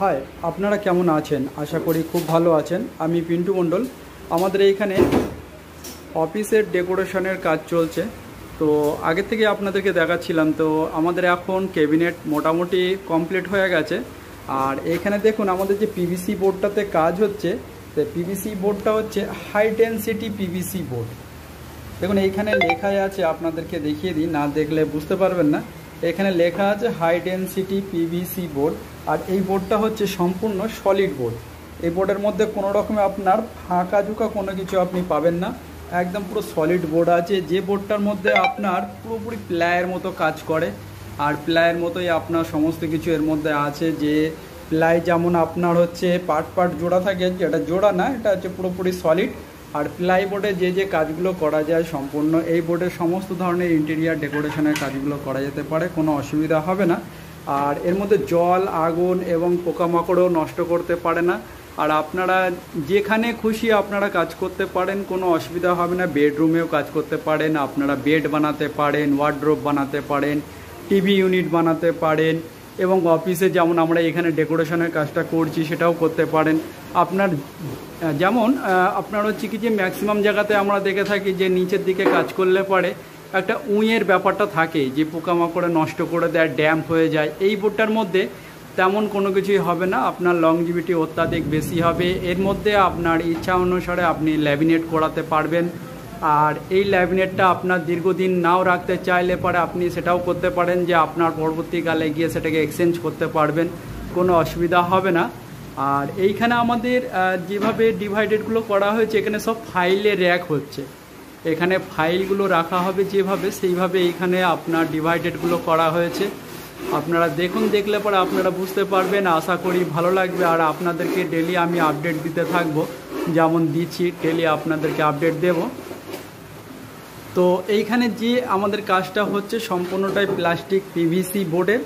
High, আপনারা কেমন আছেন? আশা করি খুব ভালো আছেন। আমি পিন্টু মণ্ডল। আমাদের এইখানে অফিসের ডেকোরেশনের কাজ চলছে। তো আগে থেকে আপনাদেরকে দেখাচ্ছিলাম। তো আমাদের এখন ক্যাবিনেট মোটামুটি কমপ্লিট হয়ে গেছে। আর এইখানে দেখুন আমাদের যে পিভিসি বোর্ডটাতে কাজ হচ্ছে, তো পিভিসি বোর্ডটা হচ্ছে হাই ডেনসিটি পিভিসি বোর্ড। দেখুন এইখানে লেখাই আছে, আপনাদেরকে দেখিয়ে দিই, না দেখলে বুঝতে পারবেন না। এখানে লেখা আছে হাই ডেনসিটি পিভিসি বোর্ড। আর এই বোর্ডটা হচ্ছে সম্পূর্ণ সলিড বোর্ড। এই বোর্ডের মধ্যে কোনো রকমে আপনার ফাঁকা ঝুঁকা কোনো কিছু আপনি পাবেন না, একদম পুরো সলিড বোর্ড আছে। যে বোর্ডটার মধ্যে আপনার পুরোপুরি প্লাইয়ের মতো কাজ করে, আর প্লাইয়ের মতোই আপনার সমস্ত কিছু এর মধ্যে আছে। যে প্লাই যেমন আপনার হচ্ছে পার্ট পার্ট জোড়া থাকে, যেটা জোড়া না, এটা হচ্ছে পুরোপুরি সলিড। আর প্লাই বোর্ডে যে কাজগুলো করা যায় সম্পূর্ণ এই বোর্ডের সমস্ত ধরনের ইন্টেরিয়ার ডেকোরেশনের কাজগুলো করা যেতে পারে, কোনো অসুবিধা হবে না। আর এর মধ্যে জল, আগুন এবং পোকামাকড়ও নষ্ট করতে পারে না। আর আপনারা যেখানে খুশি আপনারা কাজ করতে পারেন, কোনো অসুবিধা হবে না। বেডরুমেও কাজ করতে পারেন, আপনারা বেড বানাতে পারেন, ওয়ার্ডরোব বানাতে পারেন, টিভি ইউনিট বানাতে পারেন, এবং অফিসে যেমন আমরা এখানে ডেকোরেশনের কাজটা করছি সেটাও করতে পারেন। আপনার যেমন আপনার হচ্ছে কি যে ম্যাক্সিমাম জায়গাতে আমরা দেখে থাকি যে নিচের দিকে কাজ করলে পরে একটা উঁয়ের ব্যাপারটা থাকে, যে পোকামাকড়ে নষ্ট করে দেয়, ড্যাম্প হয়ে যায়। এই বোর্ডটার মধ্যে তেমন কোনো কিছুই হবে না, আপনার লংজিভিটি অত্যাধিক বেশি হবে। এর মধ্যে আপনার ইচ্ছা অনুসারে আপনি ল্যামিনেট করাতে পারবেন। আর এই ল্যামিনেটটা আপনার দীর্ঘদিন নাও রাখতে চাইলে পরে আপনি সেটাও করতে পারেন, যে আপনার পরবর্তীকালে গিয়ে সেটাকে এক্সচেঞ্জ করতে পারবেন, কোনো অসুবিধা হবে না। আর এইখানে আমাদের যেভাবে ডিভাইডেডগুলো করা হয়েছে, এখানে সব ফাইলের র্যাক হচ্ছে, এখানে ফাইলগুলো রাখা হবে যেভাবে, সেইভাবে এইখানে আপনার ডিভাইডেডগুলো করা হয়েছে। আপনারা দেখুন, দেখলে পরে আপনারা বুঝতে পারবেন। আশা করি ভালো লাগবে। আর আপনাদেরকে ডেলি আমি আপডেট দিতে থাকবো, যেমন দিচ্ছি ডেলি আপনাদেরকে আপডেট দেব। তো এইখানে যে আমাদের কাজটা হচ্ছে সম্পূর্ণটাই প্লাস্টিক পিভিসি বোর্ডের।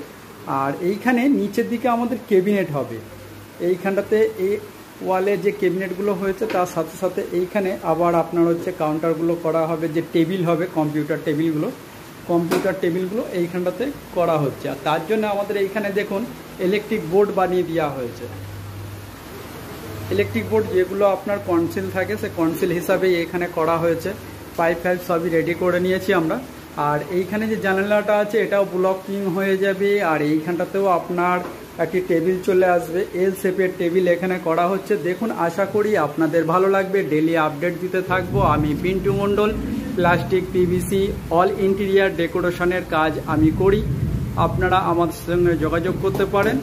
আর এইখানে নিচের দিকে আমাদের ক্যাবিনেট হবে। এইখানটাতে এই ওয়ালে যে ক্যাবিনেটগুলো হয়েছে তার সাথে সাথে এইখানে আবার আপনার হচ্ছে কাউন্টারগুলো করা হবে, যে টেবিল হবে, কম্পিউটার টেবিলগুলো এইখানটাতে করা হচ্ছে। আর তার জন্য আমাদের এইখানে দেখুন ইলেকট্রিক বোর্ড বানিয়ে দেওয়া হয়েছে। ইলেকট্রিক বোর্ড যেগুলো আপনার কনসিল থাকে, সে কনসিল হিসাবেই এখানে করা হয়েছে। পাইপ সবই রেডি করে নিয়েছি আমরা। আর এইখানে যে জানালাটা আছে এটাও ব্লকিং হয়ে যাবে। আর এইখানটাতেও আপনার একটি টেবিল চলে আসবে, এল শেপের টেবিল এখানে করা হচ্ছে। দেখুন, আশা করি আপনাদের ভালো লাগবে। ডেলি আপডেট দিতে থাকবো। আমি পিন্টু মণ্ডল। প্লাস্টিক, পিভিসি, অল ইন্টেরিয়ার ডেকোরেশনের কাজ আমি করি। আপনারা আমার সঙ্গে যোগাযোগ করতে পারেন।